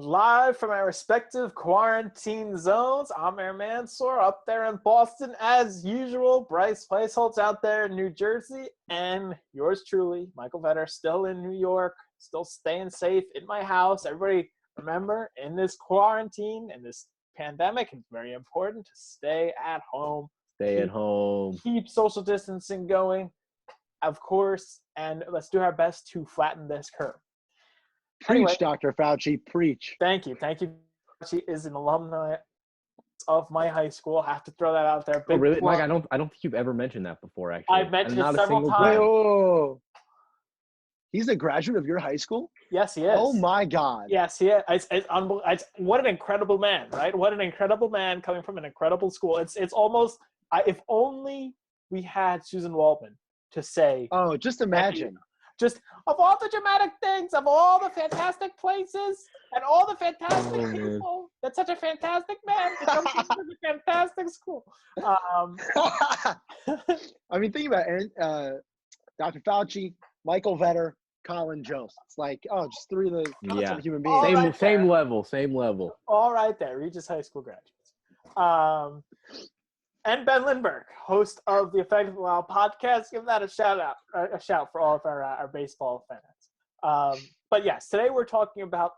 Live from our respective quarantine zones, I'm Mansour up there in Boston as usual. Bryce Placeholt's out there in New Jersey, and yours truly, Michael Vetter, still in New York, still staying safe in my house. Everybody, remember, in this quarantine and this pandemic, it's very important to stay at home. Stay at home. Keep social distancing going, of course, and let's do our best to flatten this curve. Preach, Anyway, Dr. Fauci, preach. Thank you. She is an alumni of my high school. Have to throw that out there. Oh, really, Mike? I don't think you've ever mentioned that before. Actually, I've mentioned it not several a single times. time. Oh, he's a graduate of your high school? Yes, he is. Oh my God. Yes, he is. It's what an incredible man, right? What an incredible man coming from an incredible school. It's almost if only we had Susan Waldman to say. Oh, just imagine. Just of all the dramatic things, of all the fantastic places, and all the fantastic people, that's such a fantastic man. It comes from such a fantastic school. I mean, think about it. Dr. Fauci, Michael Vetter, Colin Jost. It's like, just three of the consummate human beings. Same level. All right there, Regis High School graduates. And Ben Lindbergh, host of the Effective Wow podcast. Give that a shout for all of our baseball fans. But yes, today we're talking about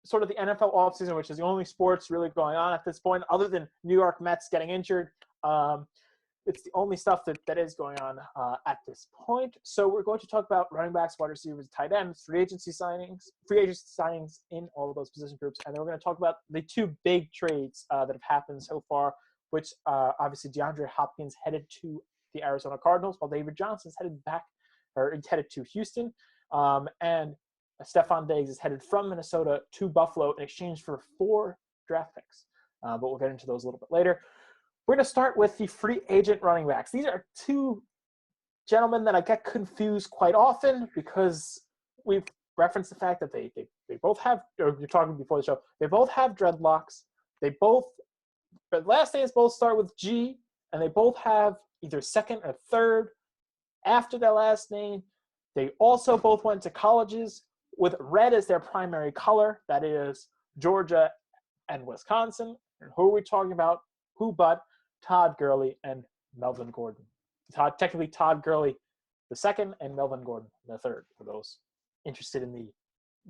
sort of the NFL offseason, which is the only sports really going on at this point, other than New York Mets getting injured. It's the only stuff that is going on at this point. So we're going to talk about running backs, wide receivers, tight ends, free agency signings in all of those position groups. And then we're going to talk about the two big trades that have happened so far, which obviously DeAndre Hopkins headed to the Arizona Cardinals, while David Johnson's headed to Houston. And Stephon Diggs is headed from Minnesota to Buffalo in exchange for 4 draft picks. But we'll get into those a little bit later. We're going to start with the free agent running backs. These are two gentlemen that I get confused quite often because we've referenced the fact that they both have, or you're talking before the show, they both have dreadlocks. But last names both start with G, and they both have either second or third after their last name. They also both went to colleges with red as their primary color. That is Georgia and Wisconsin. And who are we talking about? Who but Todd Gurley and Melvin Gordon. Technically Todd Gurley the second and Melvin Gordon the third, for those interested in the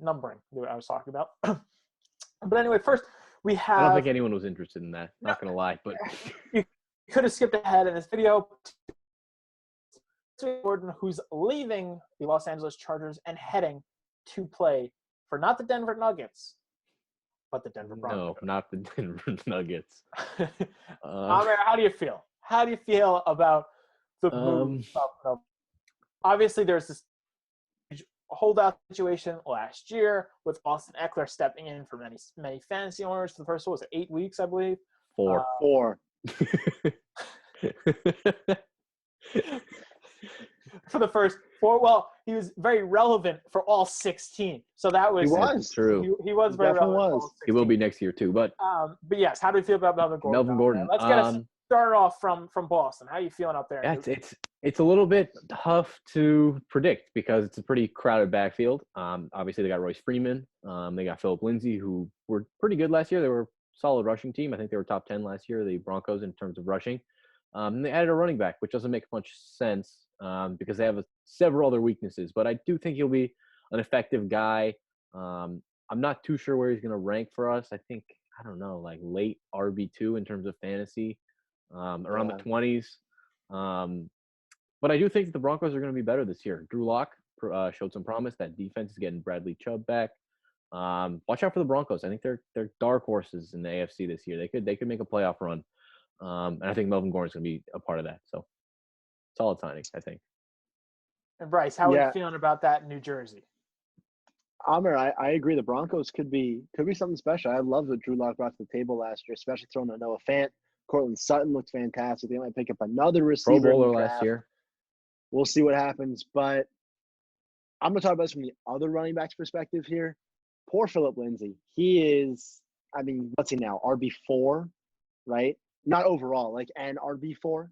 numbering that I was talking about. But anyway, first we have... I don't think anyone was interested in that. Not going to lie, but... You could have skipped ahead in this video. Gordon, who's leaving the Los Angeles Chargers and heading to play for not the Denver Nuggets, but the Denver Broncos. No, not the Denver Nuggets. Amir, how do you feel? How do you feel about the move? Obviously, there's this holdout situation last year with Austin Eckler stepping in for many fantasy owners for the first, 8 weeks, I believe? 4. 4. For the first 4, well, he was very relevant for all 16. So that was... He was. True. He was very relevant. He will be next year too, but yes, how do you feel about Melvin Gordon? Let's get us started off from Boston. How are you feeling up there? Yeah, it's a little bit tough to predict because it's a pretty crowded backfield. Obviously, they got Royce Freeman. They got Phillip Lindsay, who were pretty good last year. They were a solid rushing team. I think they were top 10 last year, the Broncos, in terms of rushing. And they added a running back, which doesn't make much sense because they have several other weaknesses. But I do think he'll be an effective guy. I'm not too sure where he's going to rank for us. I think, I don't know, like late RB2 in terms of fantasy, around the 20s. But I do think that the Broncos are going to be better this year. Drew Lock showed some promise. That defense is getting Bradley Chubb back. Watch out for the Broncos. I think they're dark horses in the AFC this year. They could make a playoff run. And I think Melvin Gordon is going to be a part of that. So solid signing, I think. And Bryce, how are you feeling about that in New Jersey? Amir, I agree. The Broncos could be something special. I love what Drew Lock brought to the table last year, especially throwing out Noah Fant. Cortland Sutton looked fantastic. They might pick up another receiver. Pro Bowler last year. We'll see what happens. But I'm going to talk about this from the other running backs perspective here. Poor Phillip Lindsay. He is, what's he now? RB4, right? Not overall, like an RB4.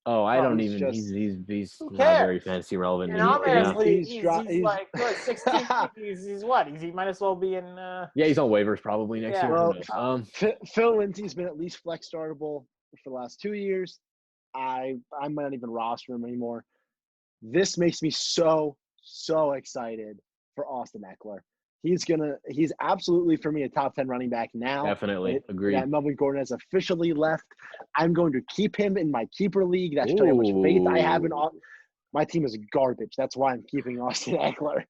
Oh, I don't he's even. just- He's Who not very cares? fantasy relevant. In Amir's league, he's he's like what, 16. He's what? He might as well be in. Yeah, he's on waivers probably next Yeah. year. Who Well, knows? Phil Lindsay's been at least flex startable for the last 2 years. I might not even roster him anymore. This makes me so excited for Austin Eckler. He's absolutely for me a top 10 running back now. Definitely. Agreed. That Melvin Gordon has officially left. I'm going to keep him in my keeper league. That's how much faith I have in. My team is garbage. That's why I'm keeping Austin Eckler.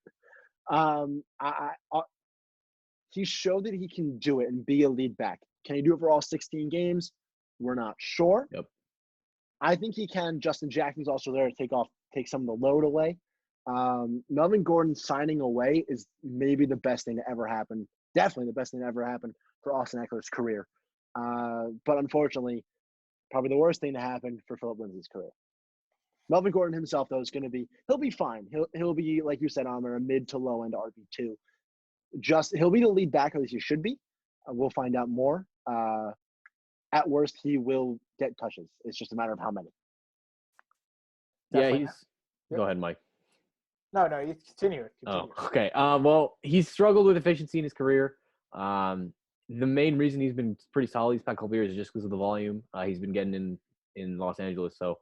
He showed that he can do it and be a lead back. Can he do it for all 16 games? We're not sure. Yep. I think he can. Justin Jackson's also there to take some of the load away. Melvin Gordon signing away is maybe the best thing to ever happen. Definitely the best thing to ever happen for Austin Eckler's career. But unfortunately, probably the worst thing to happen for Philip Lindsay's career. Melvin Gordon himself, though, he'll be fine. He'll be, like you said, Amir, a mid to low end RB2. He'll be the lead back, at least he should be. We'll find out more. At worst, he will get touches. It's just a matter of how many. Definitely. Yeah, Go ahead, Mike. No, you continue. Oh, okay. Well, he's struggled with efficiency in his career. The main reason he's been pretty solid these past couple of years is just because of the volume he's been getting in Los Angeles. So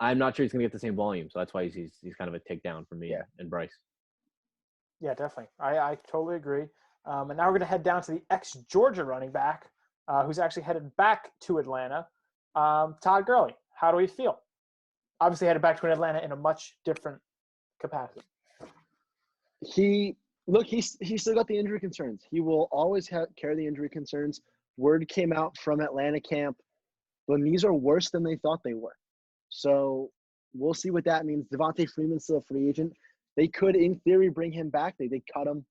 I'm not sure he's going to get the same volume. So that's why he's kind of a takedown for me and Bryce. Yeah, definitely. I totally agree. And now we're going to head down to the ex-Georgia running back who's actually headed back to Atlanta, Todd Gurley. How do we feel? Obviously headed back to Atlanta in a much different capacity. He's still got the injury concerns. He will always carry the injury concerns. Word came out from Atlanta camp. The knees are worse than they thought they were. So we'll see what that means. Devontae Freeman's still a free agent. They could, in theory, bring him back. They did cut him.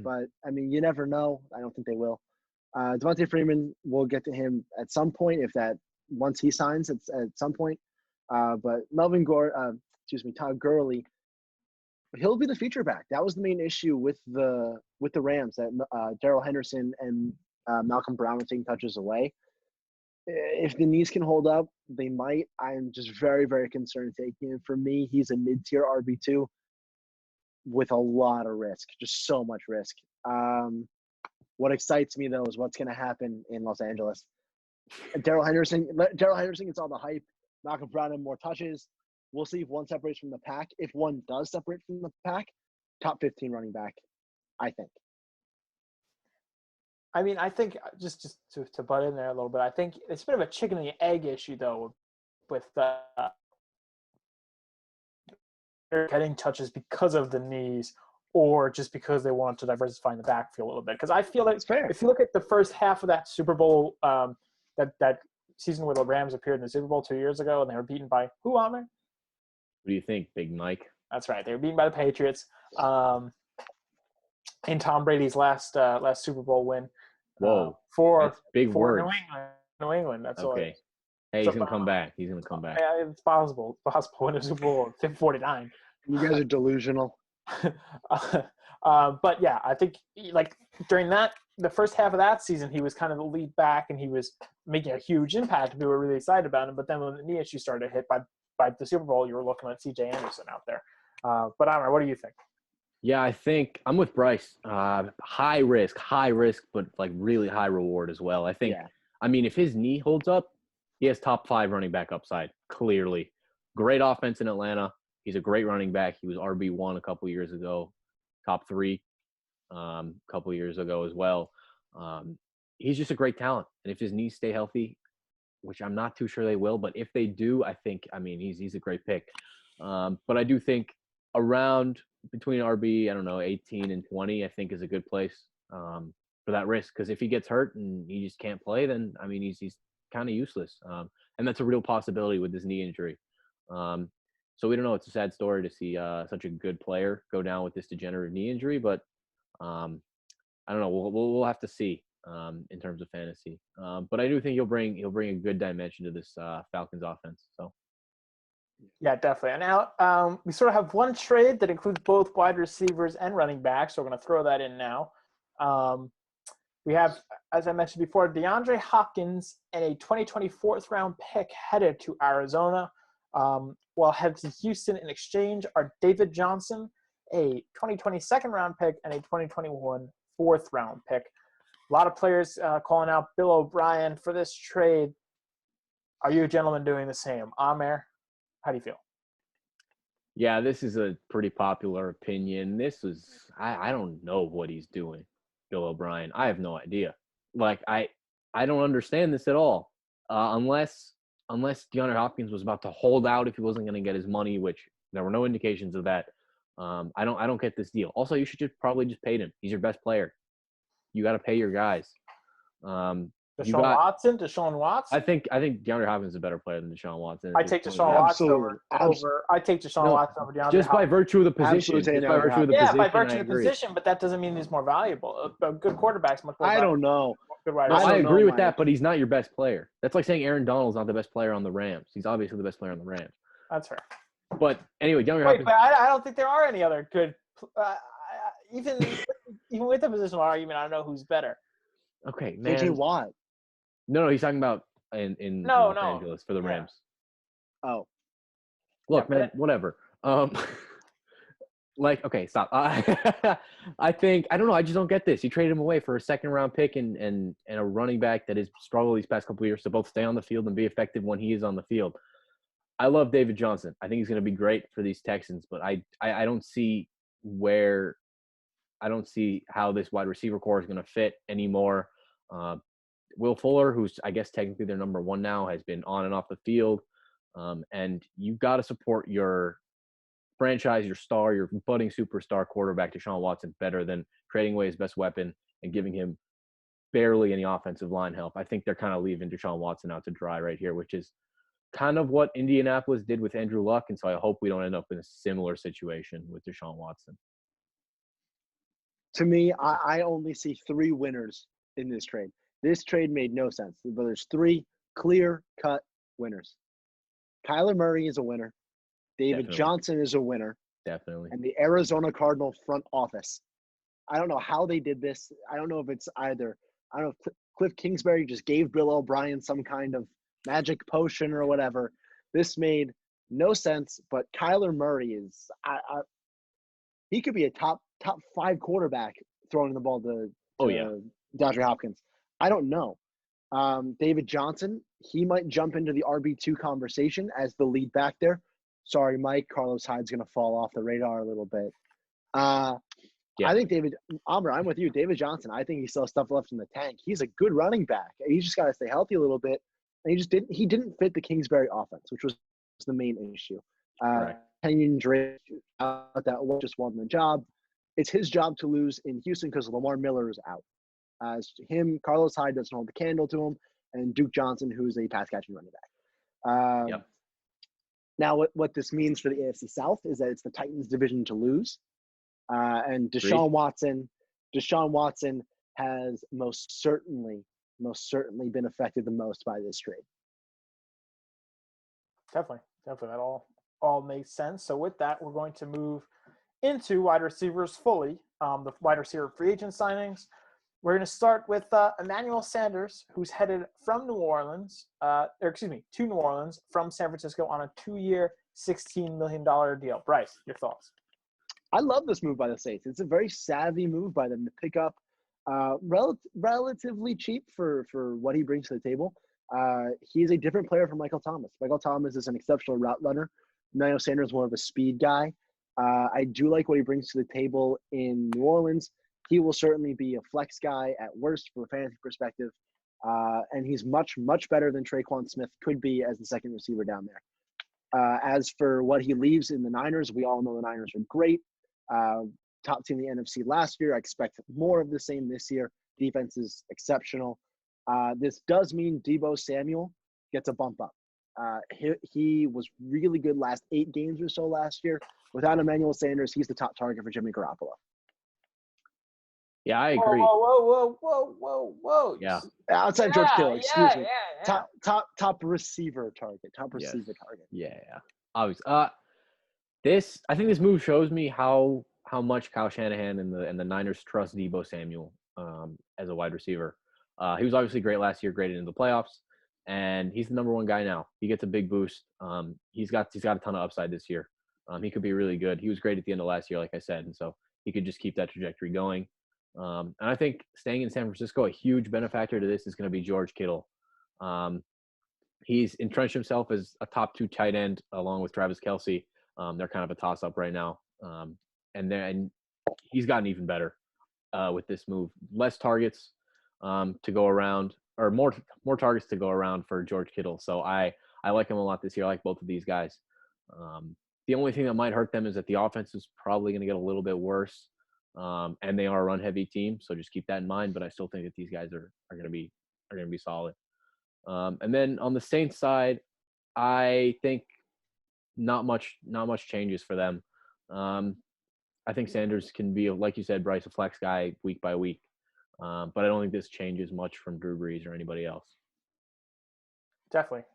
But, I mean, you never know. I don't think they will. Devontae Freeman, we'll get to him at some point once he signs at some point. But Todd Gurley, he'll be the feature back. That was the main issue with the Rams, that Darrell Henderson and Malcolm Brown were taking touches away. If the knees can hold up, they might. I'm just very, very concerned taking him. For me, he's a mid-tier RB2 with a lot of risk, just so much risk. What excites me, though, is what's going to happen in Los Angeles. Darrell Henderson gets all the hype. Malcolm Brown and more touches. We'll see if one separates from the pack. If one does separate from the pack, top 15 running back, I think. I mean, I think just to butt in there a little bit, I think it's a bit of a chicken and the egg issue, though, with getting touches because of the knees or just because they want to diversify in the backfield a little bit. Because I feel like if you look at the first half of that Super Bowl, that season where the Rams appeared in the Super Bowl 2 years ago and they were beaten by who, Amir? What do you think, Big Mike? That's right. They were beaten by the Patriots in Tom Brady's last Super Bowl win. Whoa. For big words. New England. That's all. Okay. Hey, he's going to come back. He's going to come back. Yeah, it's possible. It's possible in a Super Bowl 49. You guys are delusional. But yeah, I think like during the first half of that season, he was kind of the lead back and he was making a huge impact. We were really excited about him. But then when the knee issue started to hit by the Super Bowl, you were looking at C.J. Anderson out there. But Amir, what do you think? Yeah, I think I'm with Bryce. High risk, but like really high reward as well. I think, I mean, if his knee holds up, he has top 5 running back upside, clearly. Great offense in Atlanta. He's a great running back. He was RB1 a couple years ago, top 3 a couple years ago as well. He's just a great talent. And if his knees stay healthy, which I'm not too sure they will, but if they do, he's a great pick. But I do think around between RB, 18 and 20, I think is a good place for that risk. Because if he gets hurt and he just can't play, then, he's kind of useless. And that's a real possibility with this knee injury. So we don't know. It's a sad story to see such a good player go down with this degenerative knee injury, but I don't know. We'll have to see in terms of fantasy. But I do think he'll bring a good dimension to this Falcons offense. So. Yeah, definitely. And now we sort of have one trade that includes both wide receivers and running backs. So we're going to throw that in now. We have, as I mentioned before, DeAndre Hopkins and a 2020 fourth-round pick headed to Arizona. While headed to Houston in exchange are David Johnson, a 2020 second-round pick, and a 2021 fourth-round pick. A lot of players calling out Bill O'Brien for this trade. Are you gentlemen doing the same? Amer, how do you feel? Yeah, this is a pretty popular opinion. I don't know what he's doing, Bill O'Brien. I have no idea. Like, I don't understand this at all. Unless DeAndre Hopkins was about to hold out if he wasn't going to get his money, which there were no indications of that. I don't get this deal. Also, you should probably just pay him. He's your best player. You got to pay your guys. Deshaun Watson? I think DeAndre Hopkins is a better player than Deshaun Watson. I take Deshaun Watson over. I take Deshaun Watson over DeAndre just by virtue of the position. By virtue of the position, but that doesn't mean he's more valuable. A good quarterback's much more valuable. I don't know. I agree with that, but he's not your best player. That's like saying Aaron Donald's not the best player on the Rams. He's obviously the best player on the Rams. That's fair. But anyway, DeAndre Hopkins. But I don't think there are any other good. Even with the positional argument, I don't know who's better. Okay, man. JJ Watt. No, he's talking about in Los Angeles for the Rams. Oh. Look, man, whatever. Okay, stop. I don't know. I just don't get this. You traded him away for a second-round pick and a running back that has struggled these past couple of years to both stay on the field and be effective when he is on the field. I love David Johnson. I think he's going to be great for these Texans, but I don't see how this wide receiver core is going to fit anymore. Will Fuller, who's I guess technically their number one now, has been on and off the field. And you've got to support your franchise, your star, your budding superstar quarterback, Deshaun Watson, better than trading away his best weapon and giving him barely any offensive line help. I think they're kind of leaving Deshaun Watson out to dry right here, which is kind of what Indianapolis did with Andrew Luck. And so I hope we don't end up in a similar situation with Deshaun Watson. To me, I only see three winners in this trade. This trade made no sense, but there's three clear-cut winners. Kyler Murray is a winner. David Johnson is a winner. Definitely. And the Arizona Cardinal front office. I don't know how they did this. I don't know if it's either – I don't know if Cliff Kingsbury just gave Bill O'Brien some kind of magic potion or whatever. This made no sense, but Kyler Murray is he could be a top five quarterback throwing the ball to DeAndre Hopkins. I don't know. David Johnson, he might jump into the RB2 conversation as the lead back there. Sorry, Mike. Carlos Hyde's going to fall off the radar a little bit. I think Amr, I'm with you. David Johnson, I think he still has stuff left in the tank. He's a good running back. He's just got to stay healthy a little bit. And he didn't fit the Kingsbury offense, which was the main issue. Kenyon Drake that just won the job. It's his job to lose in Houston because Lamar Miller is out. Carlos Hyde doesn't hold the candle to him, and Duke Johnson, who's a pass-catching running back. Now, what this means for the AFC South is that it's the Titans' division to lose, and Deshaun Watson has most certainly been affected the most by this trade. Definitely, that all makes sense. So with that, we're going to move into wide receivers fully. The wide receiver free agent signings. We're going to start with Emmanuel Sanders, who's headed from New Orleans, to New Orleans from San Francisco on a 2-year, $16 million deal. Bryce, your thoughts? I love this move by the Saints. It's a very savvy move by them to pick up relatively cheap for what he brings to the table. He's a different player from Michael Thomas. Michael Thomas is an exceptional route runner. Emmanuel Sanders is more of a speed guy. I do like what he brings to the table in New Orleans. He will certainly be a flex guy at worst from a fantasy perspective. And he's much, much better than Traquan Smith could be as the second receiver down there. As for what he leaves in the Niners, we all know the Niners are great. Top team in the NFC last year. I expect more of the same this year. Defense is exceptional. This does mean Deebo Samuel gets a bump up. He was really good last 8 games or so last year. Without Emmanuel Sanders, he's the top target for Jimmy Garoppolo. Yeah, I agree. Whoa. Yeah. Outside George Kittle, excuse me. Yeah. Top receiver target. Yeah. Obviously. I think this move shows me how much Kyle Shanahan and the Niners trust Deebo Samuel. as a wide receiver. He was obviously great last year, great into the playoffs, and he's the number one guy now. He gets a big boost. He's got a ton of upside this year. He could be really good. He was great at the end of last year, like I said, and so he could just keep that trajectory going. And I think staying in San Francisco, a huge benefactor to this is going to be George Kittle. He's entrenched himself as a top 2 tight end along with Travis Kelce. They're kind of a toss-up right now. And he's gotten even better with this move. Less targets to go around, or more targets to go around for George Kittle. So I like him a lot this year. I like both of these guys. The only thing that might hurt them is that the offense is probably going to get a little bit worse. And they are a run-heavy team, so just keep that in mind. But I still think that these guys are going to be solid. And then on the Saints side, I think not much changes for them. I think Sanders can be, like you said, Bryce, a flex guy week by week. But I don't think this changes much from Drew Brees or anybody else. Definitely.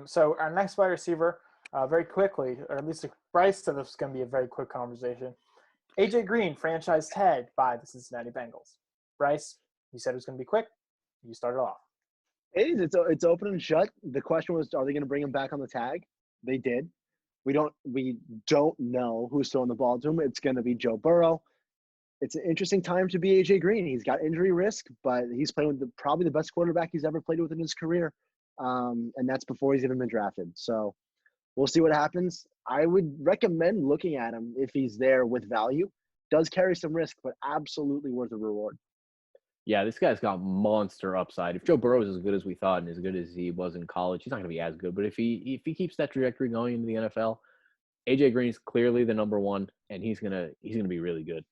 So our next wide receiver, very quickly, or at least Bryce said this is going to be a very quick conversation. AJ Green, franchise tag by the Cincinnati Bengals. Bryce, you said it was going to be quick. You started off. It is. It's open and shut. The question was, are they going to bring him back on the tag? They did. We don't know who's throwing the ball to him. It's going to be Joe Burrow. It's an interesting time to be AJ Green. He's got injury risk, but he's playing with probably the best quarterback he's ever played with in his career, and that's before he's even been drafted. So we'll see what happens. I would recommend looking at him if he's there with value. Does carry some risk, but absolutely worth a reward. Yeah, this guy's got monster upside. If Joe Burrow is as good as we thought and as good as he was in college, he's not going to be as good. But if he keeps that trajectory going into the NFL, AJ Green's clearly the number one, and he's gonna be really good.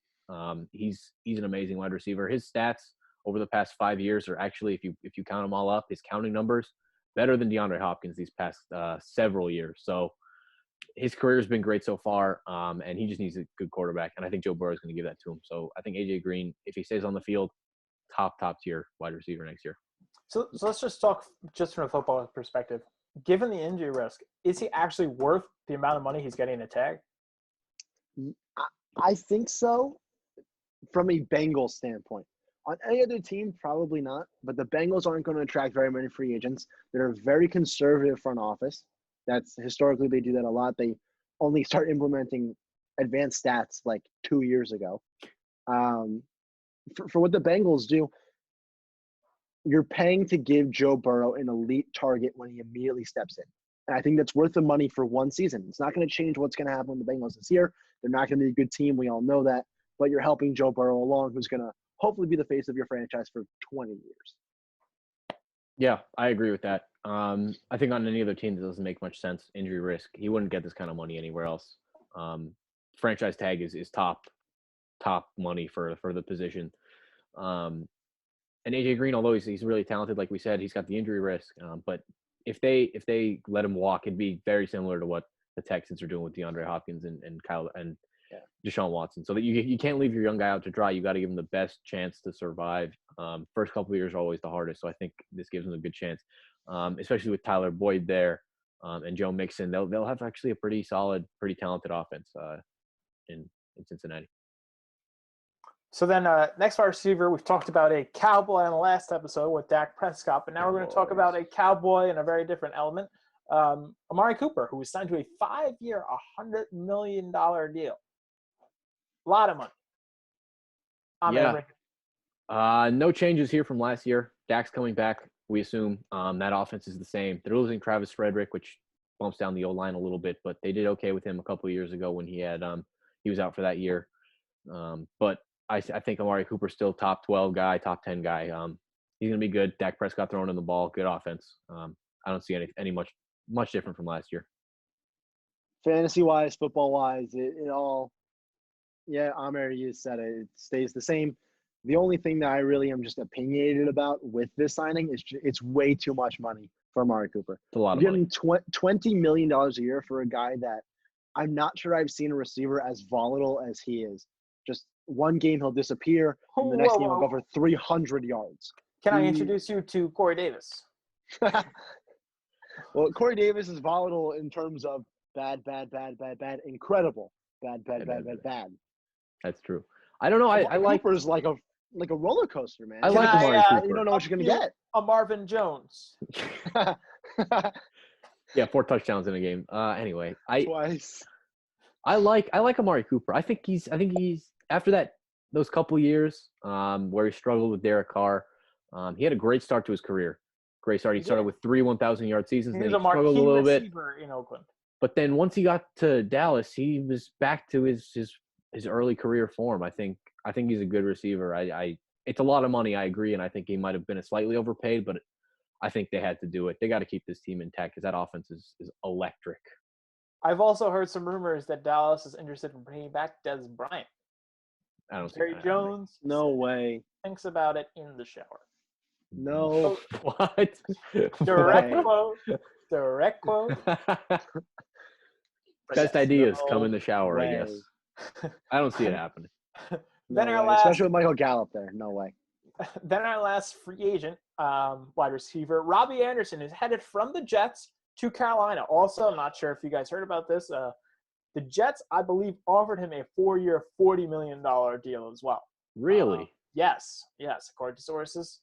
He's an amazing wide receiver. His stats over the past 5 years are actually, if you count them all up, his counting numbers better than DeAndre Hopkins these past several years. So his career has been great so far, and he just needs a good quarterback. And I think Joe Burrow is going to give that to him. So I think AJ Green, if he stays on the field, top tier wide receiver next year. So let's just talk just from a football perspective. Given the injury risk, is he actually worth the amount of money he's getting a tag? I think so, from a Bengals standpoint. On any other team, probably not. But the Bengals aren't going to attract very many free agents. They're a very conservative front office. That's historically they do that a lot. They only start implementing advanced stats like 2 years ago. For what the Bengals do, you're paying to give Joe Burrow an elite target when he immediately steps in. And I think that's worth the money for one season. It's not going to change what's going to happen with the Bengals this year. They're not going to be a good team. We all know that. But you're helping Joe Burrow along, who's going to hopefully be the face of your franchise for 20 years. Yeah, I agree with that. I think on any other team, this doesn't make much sense. Injury risk. He wouldn't get this kind of money anywhere else. Franchise tag is top money for the position. And AJ Green, although he's really talented, like we said, he's got the injury risk. But if they let him walk, it'd be very similar to what the Texans are doing with DeAndre Hopkins and Kyle and Deshaun Watson. So that you can't leave your young guy out to dry. You got to give him the best chance to survive. First couple of years are always the hardest. So I think this gives him a good chance, especially with Tyler Boyd there and Joe Mixon. They'll have actually a pretty solid, pretty talented offense in Cincinnati. So then next wide receiver, we've talked about a cowboy on the last episode with Dak Prescott, but now we're going to talk about a cowboy in a very different element. Amari Cooper, who was signed to a 5-year, $100 million deal. A lot of money. No changes here from last year. Dak's coming back, we assume. That offense is the same. They're losing Travis Frederick, which bumps down the O-line a little bit, but they did okay with him a couple of years ago when he was out for that year. But I think Amari Cooper's still top 12 guy, top 10 guy. He's going to be good. Dak Prescott throwing in the ball, good offense. I don't see any much different from last year. Fantasy-wise, football-wise, it all – yeah, Amir, you said it. It stays the same. The only thing that I really am just opinionated about with this signing is it's way too much money for Amari Cooper. It's a lot of money. Getting $20 million a year for a guy that I'm not sure I've seen a receiver as volatile as he is. Just one game he'll disappear, and the next game he'll go for 300 yards. Can I introduce you to Corey Davis? Well, Corey Davis is volatile in terms of bad, incredible, bad. That's true. I don't know. I like Cooper's like a like a roller coaster, man. I like Amari Cooper. You don't know what you're gonna get. A Marvin Jones. Yeah, 4 touchdowns in a game. Anyway, Twice. I like Amari Cooper. I think he's after those couple years where he struggled with Derek Carr. He had a great start to his career. Great start. He started with 3 1,000-yard seasons. He Then was he a struggled a marquee little bit. receiver in Oakland. But then once he got to Dallas, he was back to his early career form. I think he's a good receiver. It's a lot of money, I agree, and I think he might have been slightly overpaid, but I think they had to do it. They got to keep this team intact because that offense is electric. I've also heard some rumors that Dallas is interested in bringing back Des Bryant. I don't see Jerry that Jones No way. thinks about it in the shower. No. What? Direct Right. quote. Direct quote. Best ideas come in the shower, I way. guess. I don't see it happening. Then No our way. last, Especially with Michael Gallup there. No way. then our last free agent, wide receiver, Robbie Anderson, is headed from the Jets to Carolina. Also, I'm not sure if you guys heard about this. The Jets, I believe, offered him a 4-year, $40 million deal as well. Really? Yes, according to sources.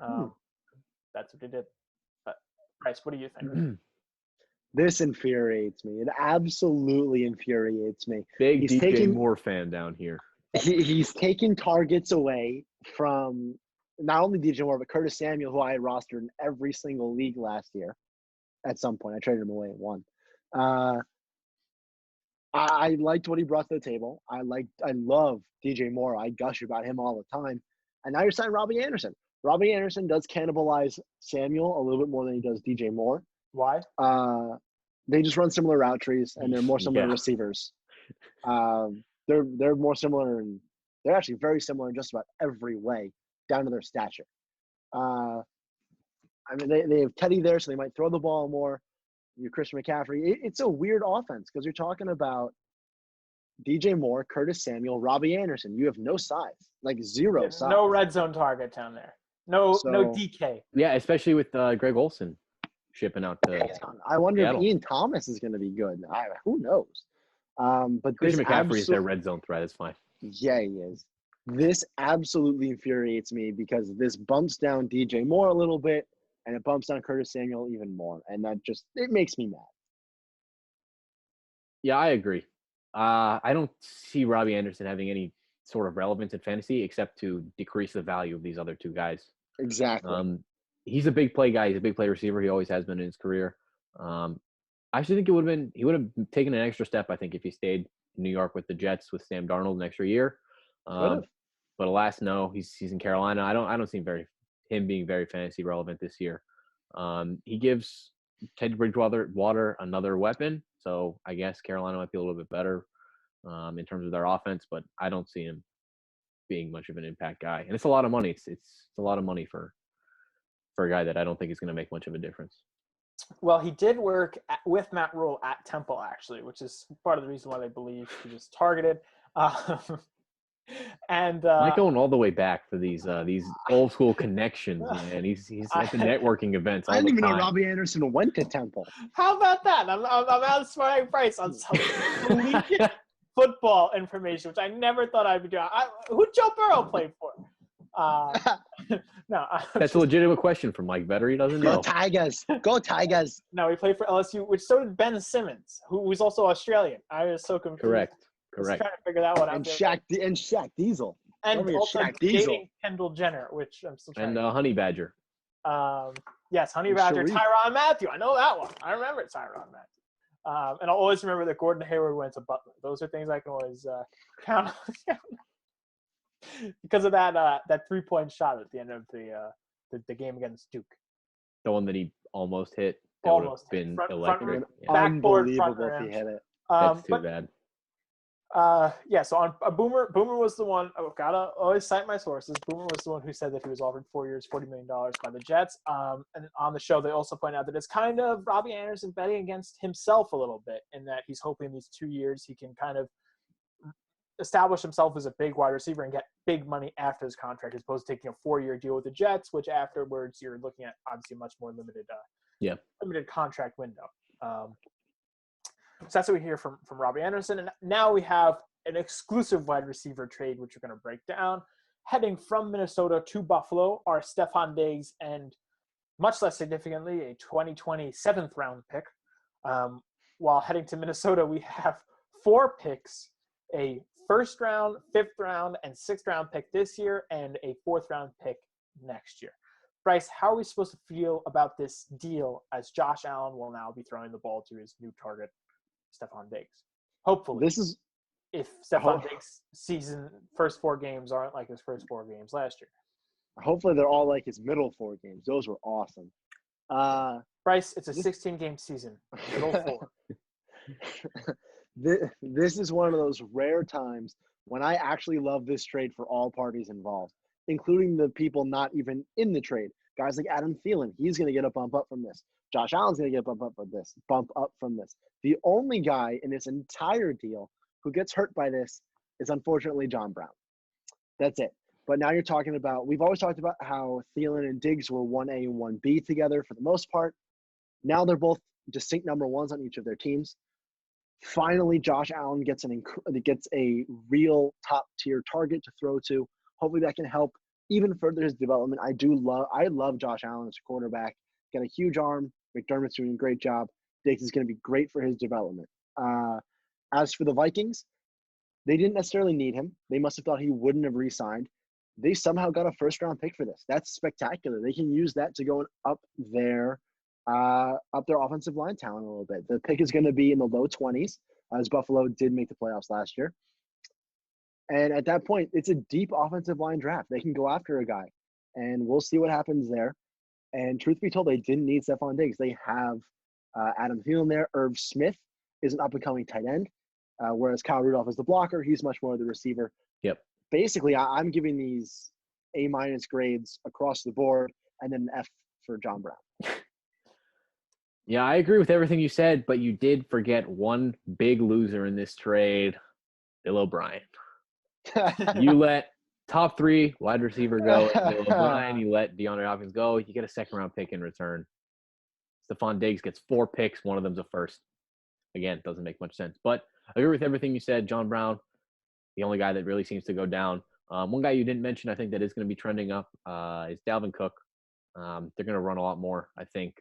That's what they did. But Bryce, what do you think? This infuriates me. It absolutely infuriates me. Big He's DJ taking- Moore fan down here. He's taking targets away from not only DJ Moore, but Curtis Samuel, who I had rostered in every single league last year. At some point, I traded him away at one. I liked what he brought to the table. I love DJ Moore. I gush about him all the time. And now you're signing Robbie Anderson. Robbie Anderson does cannibalize Samuel a little bit more than he does DJ Moore. Why? They just run similar route trees, and they're more similar receivers. They're more similar, and they're actually very similar in just about every way, down to their stature. I mean, they have Teddy there, so they might throw the ball more. You Christian McCaffrey. It's a weird offense because you're talking about DJ Moore, Curtis Samuel, Robbie Anderson. You have no size, like zero size. No red zone target down there. No DK. Yeah, especially with Greg Olsen shipping out to I wonder Seattle. if Ian Thomas is going to be good. Who knows? But Christian McCaffrey is their red zone threat. It's fine. Yeah, he is. This absolutely infuriates me because this bumps down DJ Moore a little bit, and it bumps down Curtis Samuel even more, and it makes me mad. Yeah, I agree. I don't see Robbie Anderson having any sort of relevance in fantasy except to decrease the value of these other two guys. Exactly. He's a big play guy. He's a big play receiver. He always has been in his career. I actually think he would have taken an extra step, I think, if he stayed in New York with the Jets with Sam Darnold an extra year. But alas, no, he's in Carolina. I don't see him being very fantasy relevant this year. He gives Teddy Bridgewater another weapon, so I guess Carolina might be a little bit better in terms of their offense, but I don't see him being much of an impact guy. And it's a lot of money. It's a lot of money for a guy that I don't think is going to make much of a difference. Well, he did work with Matt Rule at Temple, actually, which is part of the reason why they believe he was targeted. And Mike going all the way back for these old school connections, man. He's at the networking events. I didn't even know Robbie Anderson went to Temple. How about that? I'm outsmarting Bryce on some collegiate football information, which I never thought I'd be doing. Who'd Joe Burrow play for? No, that's a legitimate question from Mike Vetter. He doesn't know. Go Tigers! Go Tigers! No, he played for LSU, which so did Ben Simmons, who was also Australian. I was so confused. Correct. I was trying to figure that one out. And Shaq Diesel. And also Shaq dating Diesel. Kendall Jenner, which I'm still trying. And Honey Badger. Yes, Honey Badger, Sharif. Tyrann Mathieu. I know that one. I remember Tyrann Mathieu. And I'll always remember that Gordon Hayward went to Butler. Those are things I can always count on. Because of that 3-point shot at the end of the game against Duke. The one that he almost hit. That Almost would have been front electric. backboard front Unbelievable if rim. he hit it. That's too bad. So on Boomer was the one. Oh, gotta always cite my sources. Boomer was the one who said that he was offered 4 years, $40 million by the Jets. And on the show, they also point out that it's kind of Robbie Anderson betting against himself a little bit, in that he's hoping these 2 years he can kind of establish himself as a big wide receiver and get big money after his contract, as opposed to taking a 4-year deal with the Jets, which afterwards you're looking at obviously a much more limited contract window. So that's what we hear from Robbie Anderson. And now we have an exclusive wide receiver trade, which we're going to break down. heading from Minnesota to Buffalo are Stephon Diggs and, much less significantly, a 2020 7th-round pick. While heading to Minnesota, we have 4 picks, a 1st round, 5th round, and 6th round pick this year, and a 4th round pick next year. Bryce, how are we supposed to feel about this deal as Josh Allen will now be throwing the ball to his new target, Stephon Diggs? Hopefully. If Stephon Diggs' first 4 games aren't like his first 4 games last year. Hopefully they're all like his middle 4 games. Those were awesome. Bryce, it's a 16-game season. Middle 4. This is one of those rare times when I actually love this trade for all parties involved, including the people not even in the trade. Guys like Adam Thielen, he's going to get a bump up from this. Josh Allen's going to get a bump up from this. The only guy in this entire deal who gets hurt by this is unfortunately John Brown. That's it. But now you're talking about, we've always talked about how Thielen and Diggs were 1A and 1B together for the most part. Now they're both distinct number 1s on each of their teams. Finally, Josh Allen gets a real top-tier target to throw to. Hopefully that can help even further his development. I love Josh Allen as a quarterback. Got a huge arm. McDermott's doing a great job. Diggs is going to be great for his development. As for the Vikings, they didn't necessarily need him. They must have thought he wouldn't have re-signed. They somehow got a 1st-round pick for this. That's spectacular. They can use that to go up their offensive line talent a little bit. The pick is going to be in the low 20s, as Buffalo did make the playoffs last year. And at that point, it's a deep offensive line draft. They can go after a guy, and we'll see what happens there. And truth be told, they didn't need Stephon Diggs. They have Adam Thielen there. Irv Smith is an up-and-coming tight end, whereas Kyle Rudolph is the blocker. He's much more the receiver. Yep. Basically, I'm giving these A- grades across the board, and then an F for John Brown. Yeah, I agree with everything you said, but you did forget one big loser in this trade, Bill O'Brien. You let top 3 wide receiver go, Bill O'Brien. You let DeAndre Hopkins go. You get a 2nd-round pick in return. Stephon Diggs gets 4 picks. One of them's a 1st. Again, doesn't make much sense. But I agree with everything you said. John Brown, the only guy that really seems to go down. One guy you didn't mention, I think, that is going to be trending up is Dalvin Cook. They're going to run a lot more, I think.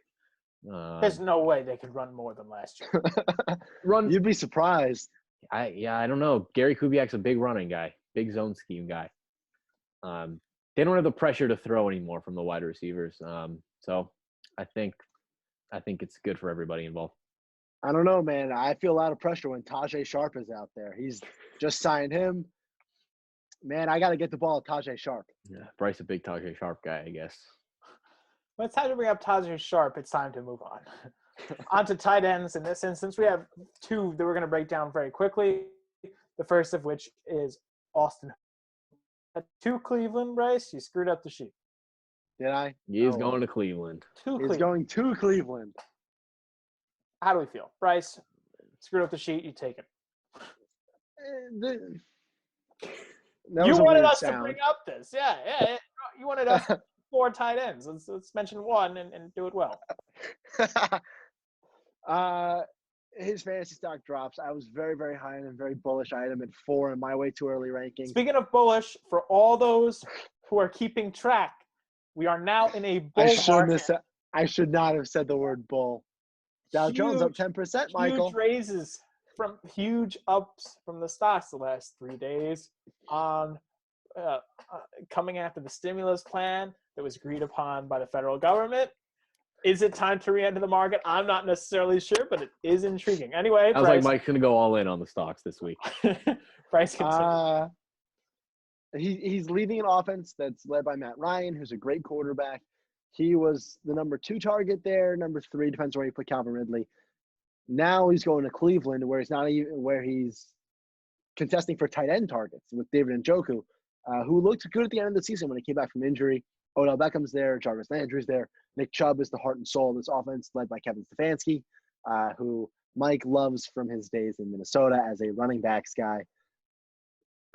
There's no way they could run more than last year. You'd be surprised. I don't know. Gary Kubiak's a big running guy, big zone scheme guy. They don't have the pressure to throw anymore from the wide receivers. So I think it's good for everybody involved. I don't know, man. I feel a lot of pressure when Tajay Sharp is out there. He's just signed him. Man, I got to get the ball to Tajay Sharp. Yeah, Bryce a big Tajay Sharp guy, I guess. When it's time to bring up Tajay Sharp, it's time to move on. On to tight ends. In this instance, we have 2 that we're going to break down very quickly. The first of which is Austin. To Cleveland, Bryce, you screwed up the sheet. Did I? He is going to Cleveland. He's going to Cleveland. How do we feel? Bryce, screwed up the sheet, you take it. You wanted us to bring up this. Yeah. You wanted us 4 tight ends. Let's mention one and do it well. His fantasy stock drops. I was very, very high on him, very bullish. I had him at 4 in my way too early ranking. Speaking of bullish, for all those who are keeping track, we are now in a bull market. I should not have said the word bull. Dow Jones up 10%, Michael. Huge ups from the stocks the last 3 days on coming after the stimulus plan that was agreed upon by the federal government. Is it time to re-enter the market? I'm not necessarily sure, but it is intriguing. Anyway, I was like, Mike's going to go all in on the stocks this week. Bryce, continue. He's leading an offense that's led by Matt Ryan, who's a great quarterback. He was the number 2 target there. Number 3 depends where you put Calvin Ridley. Now he's going to Cleveland, where he's contesting for tight end targets with David Njoku, who looked good at the end of the season when he came back from injury. Odell Beckham's there. Jarvis Landry's there. Nick Chubb is the heart and soul of this offense, led by Kevin Stefanski, who Mike loves from his days in Minnesota as a running backs guy.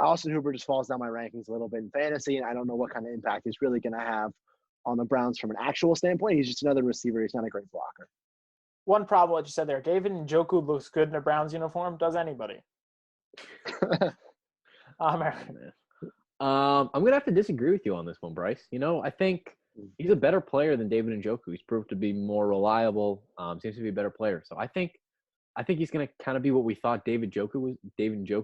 Austin Hooper just falls down my rankings a little bit in fantasy, and I don't know what kind of impact he's really going to have on the Browns from an actual standpoint. He's just another receiver. He's not a great blocker. One problem what you said there. David Njoku looks good in a Browns uniform. Does anybody? I'm going to have to disagree with you on this one, Bryce. I think he's a better player than David Njoku. He's proved to be more reliable, seems to be a better player. So I think he's going to kind of be what we thought David Njoku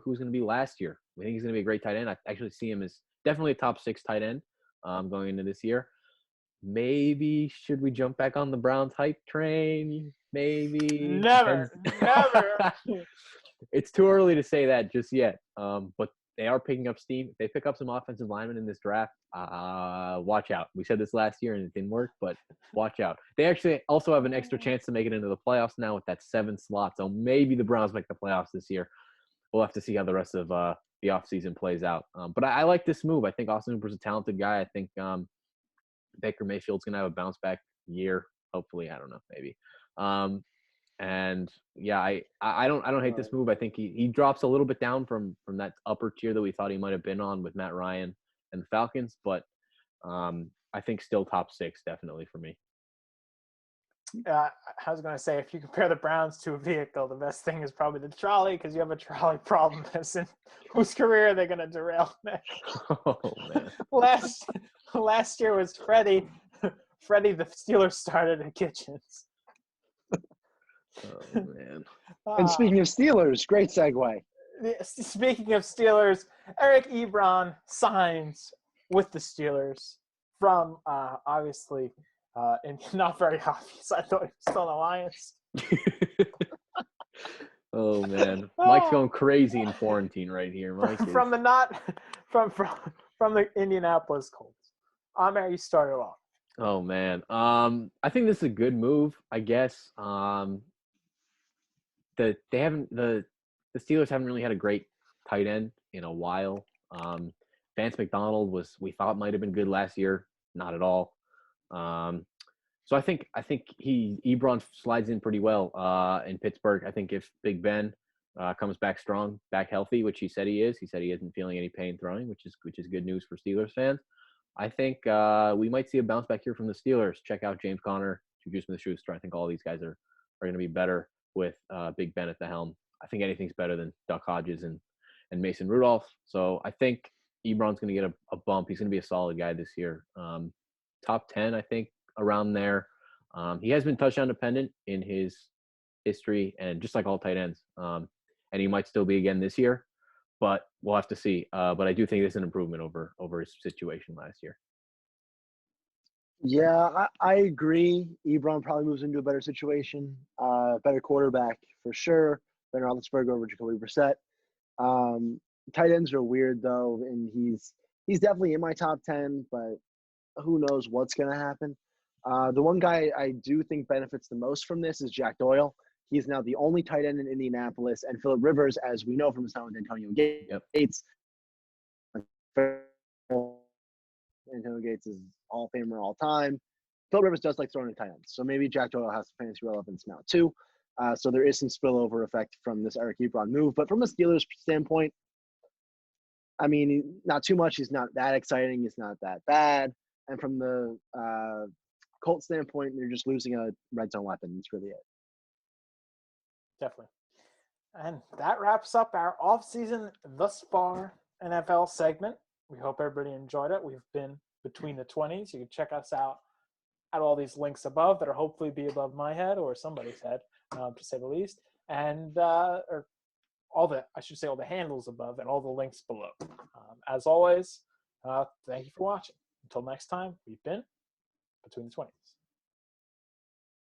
was going to be last year. We think he's going to be a great tight end. I actually see him as definitely a top 6 tight end going into this year. Maybe should we jump back on the Browns hype train? Maybe. Never. It's too early to say that just yet. But they are picking up steam. If they pick up some offensive linemen in this draft, watch out. We said this last year and it didn't work, but watch out. They actually also have an extra chance to make it into the playoffs now with that 7th slot. So maybe the Browns make the playoffs this year. We'll have to see how the rest of the offseason plays out. But I like this move. I think Austin Hooper's a talented guy. I think Baker Mayfield's going to have a bounce back year. Hopefully, I don't know, maybe. And yeah, I don't hate this move. I think he drops a little bit down from that upper tier that we thought he might have been on with Matt Ryan and the Falcons, but I think still top 6 definitely for me. I was going to say, if you compare the Browns to a vehicle, the best thing is probably the trolley, because you have a trolley problem. Whose career are they going to derail next? Oh man! Last year was Freddie. Freddie, the Steelers started in Kitchens. Oh man! And speaking of Steelers, great segue. Speaking of Steelers, Eric Ebron signs with the Steelers from obviously not very obvious. I thought he was still in the Lions. Oh man, Mike's going crazy in quarantine right here. Mike from the Indianapolis Colts. Amari, you started off. Oh man, I think this is a good move. I guess the Steelers haven't really had a great tight end in a while. Vance McDonald we thought might have been good last year, not at all. So I think Ebron slides in pretty well in Pittsburgh. I think if Big Ben comes back strong, back healthy, which he said he isn't feeling any pain throwing, which is good news for Steelers fans. I think we might see a bounce back here from the Steelers. Check out James Conner, Juju Smith-Schuster. I think all these guys are going to be better with Big Ben at the helm. I think anything's better than Duck Hodges and Mason Rudolph. So I think Ebron's going to get a bump. He's going to be a solid guy this year. Top 10, I think, around there. He has been touchdown dependent in his history, and just like all tight ends. And he might still be again this year, but we'll have to see. But I do think it's an improvement over his situation last year. Yeah, I agree. Ebron probably moves into a better situation, better quarterback for sure. Ben Roethlisberger over Jacoby Brissett. Tight ends are weird though, and he's definitely in my top 10, but who knows what's going to happen. The one guy I do think benefits the most from this is Jack Doyle. He's now the only tight end in Indianapolis, and Phillip Rivers, as we know from his time with Antonio Gates. Antonio Gates is Hall of Famer all time. Phillip Rivers does like throwing tight ends, so maybe Jack Doyle has fantasy relevance now too. So there is some spillover effect from this Eric Ebron move. But from a Steelers standpoint, I mean, not too much. He's not that exciting. He's not that bad. And from the Colts standpoint, they're just losing a red zone weapon. That's really it. Definitely. And that wraps up our off-season thus far NFL segment. We hope everybody enjoyed it. We've been between the 20s. You can check us out at all these links above that are hopefully be above my head or somebody's head, to say the least. And or all the handles above and all the links below. As always, thank you for watching. Until next time, we've been Between the 20s.